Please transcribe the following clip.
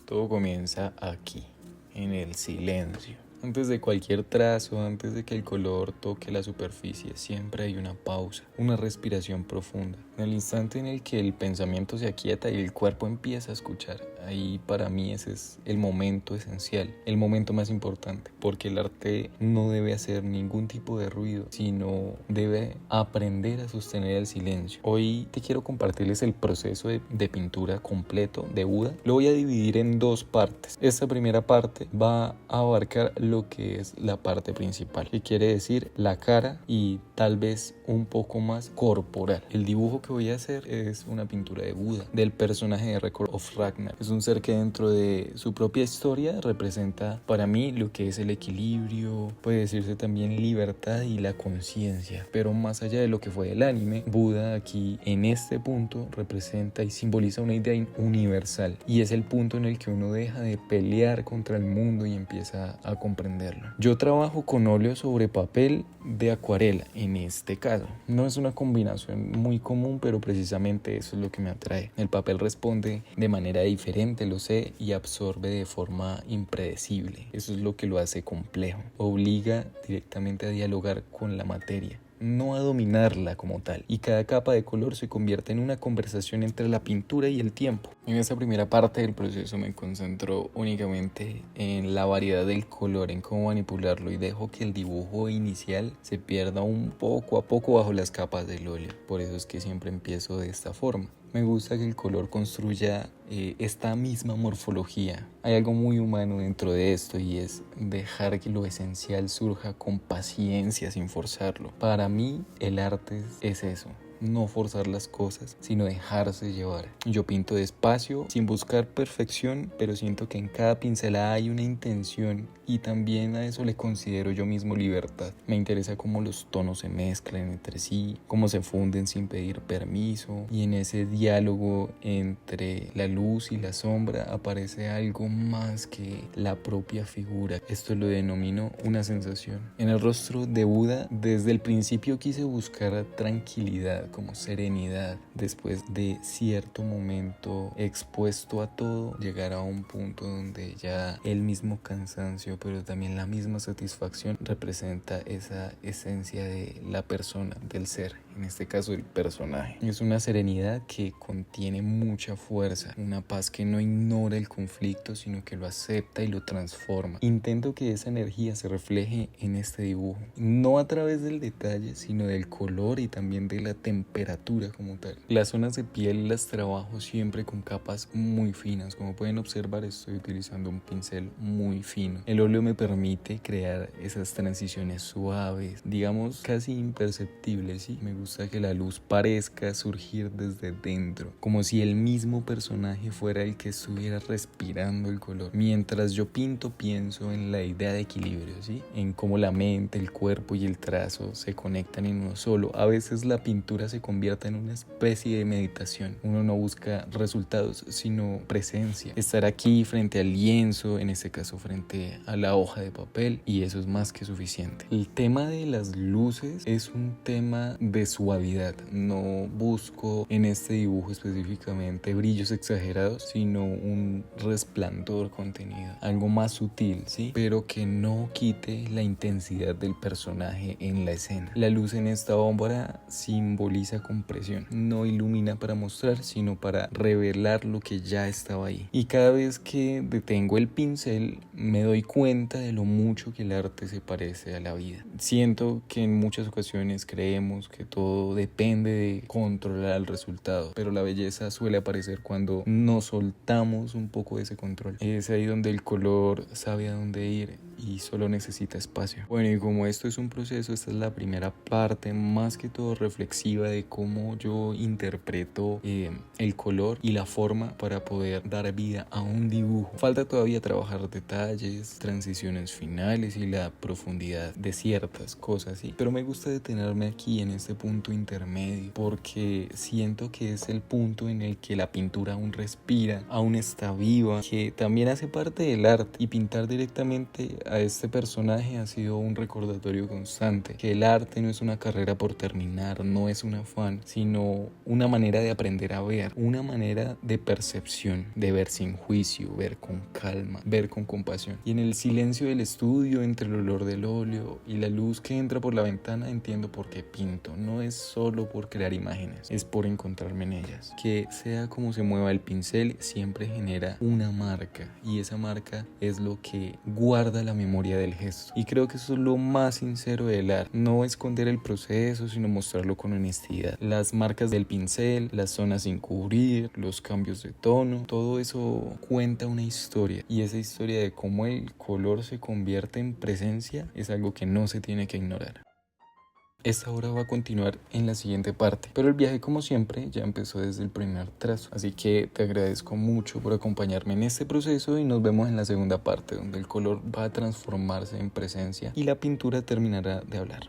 Todo comienza aquí, en el silencio. Antes de cualquier trazo, antes de que el color toque la superficie, siempre hay una pausa, una respiración profunda. En el instante en el que el pensamiento se aquieta y el cuerpo empieza a escuchar, ahí para mí ese es el momento esencial, el momento más importante, porque el arte no debe hacer ningún tipo de ruido, sino debe aprender a sostener el silencio. Hoy te quiero compartirles el proceso de pintura completo de Buda. Lo voy a dividir en dos partes. Esta primera parte va a abarcar lo que es la parte principal, que quiere decir la cara y tal vez un poco más corporal. El dibujo que voy a hacer es una pintura de Buda, del personaje de Record of Ragnar. Es un ser que dentro de su propia historia representa para mí lo que es el equilibrio, puede decirse también libertad y la conciencia. Pero más allá de lo que fue el anime, Buda aquí en este punto representa y simboliza una idea universal, y es el punto en el que uno deja de pelear contra el mundo y empieza a comprenderlo. Yo trabajo con óleo sobre papel de acuarela en este caso. No es una combinación muy común, pero precisamente eso es lo que me atrae. El papel responde de manera diferente, lo sé, y absorbe de forma impredecible. Eso es lo que lo hace complejo. Obliga directamente a dialogar con la materia, no a dominarla como tal, y cada capa de color se convierte en una conversación entre la pintura y el tiempo. En esta primera parte del proceso me concentro únicamente en la variedad del color, en cómo manipularlo, y dejo que el dibujo inicial se pierda un poco a poco bajo las capas del óleo. Por eso es que siempre empiezo de esta forma. Me gusta que el color construya esta misma morfología. Hay algo muy humano dentro de esto, y es dejar que lo esencial surja con paciencia sin forzarlo. Para mí el arte es eso. No forzar las cosas, sino dejarse llevar. Yo pinto despacio, sin buscar perfección, pero siento que en cada pincelada hay una intención, y también a eso le considero yo mismo libertad. Me interesa cómo los tonos se mezclan entre sí, cómo se funden sin pedir permiso, y en ese diálogo entre la luz y la sombra aparece algo más que la propia figura. Esto lo denomino una sensación. En el rostro de Buda, desde el principio quise buscar tranquilidad, como serenidad. Después de cierto momento expuesto a todo, llegar a un punto donde ya el mismo cansancio, pero también la misma satisfacción, representa esa esencia de la persona, del ser, en este caso el personaje. Es una serenidad que contiene mucha fuerza, una paz que no ignora el conflicto, sino que lo acepta y lo transforma. Intento que esa energía se refleje en este dibujo, no a través del detalle, sino del color y también de la temperatura como tal. Las zonas de piel las trabajo siempre con capas muy finas. Como pueden observar, estoy utilizando un pincel muy fino. El óleo me permite crear esas transiciones suaves, digamos casi imperceptibles, ¿sí? Me gusta que la luz parezca surgir desde dentro, como si el mismo personaje fuera el que estuviera respirando el color. Mientras yo pinto, pienso en la idea de equilibrio, ¿sí? En cómo la mente, el cuerpo y el trazo se conectan en uno solo. A veces la pintura se convierte en una especie de meditación. Uno no busca resultados, sino presencia. Estar aquí frente al lienzo, en este caso frente a la hoja de papel, y eso es más que suficiente. El tema de las luces es un tema de suavidad. No busco en este dibujo específicamente brillos exagerados, sino un resplandor contenido, algo más sutil, ¿sí? Pero que no quite la intensidad del personaje en la escena. La luz en esta obra simboliza compresión. No ilumina para mostrar, sino para revelar lo que ya estaba ahí. Y cada vez que detengo el pincel, me doy cuenta de lo mucho que el arte se parece a la vida. Siento que en muchas ocasiones creemos que todo depende de controlar el resultado, pero la belleza suele aparecer cuando nos soltamos un poco de ese control. Es ahí donde el color sabe a dónde ir y solo necesita espacio. Bueno, y como esto es un proceso, esta es la primera parte más que todo reflexiva de cómo yo interpreto el color y la forma para poder dar vida a un dibujo. Falta todavía trabajar detalles, transiciones finales y la profundidad de ciertas cosas, ¿sí? Pero me gusta detenerme aquí en este punto intermedio, porque siento que es el punto en el que la pintura aún respira, aún está viva, que también hace parte del arte, y pintar directamente a este personaje ha sido un recordatorio constante, que el arte no es una carrera por terminar, no es un afán, sino una manera de aprender a ver, una manera de percepción, de ver sin juicio, ver con calma, ver con compasión. Y en el silencio del estudio, entre el olor del óleo y la luz que entra por la ventana, entiendo por qué pinto. No es solo por crear imágenes, es por encontrarme en ellas. Que sea como se mueva el pincel, siempre genera una marca, y esa marca es lo que guarda la memoria del gesto. Y creo que eso es lo más sincero del arte, no esconder el proceso, sino mostrarlo con honestidad. Las marcas del pincel, las zonas sin cubrir, los cambios de tono, todo eso cuenta una historia, y esa historia de cómo el color se convierte en presencia es algo que no se tiene que ignorar. Esta obra va a continuar en la siguiente parte, pero el viaje, como siempre, ya empezó desde el primer trazo, así que te agradezco mucho por acompañarme en este proceso y nos vemos en la segunda parte, donde el color va a transformarse en presencia y la pintura terminará de hablar.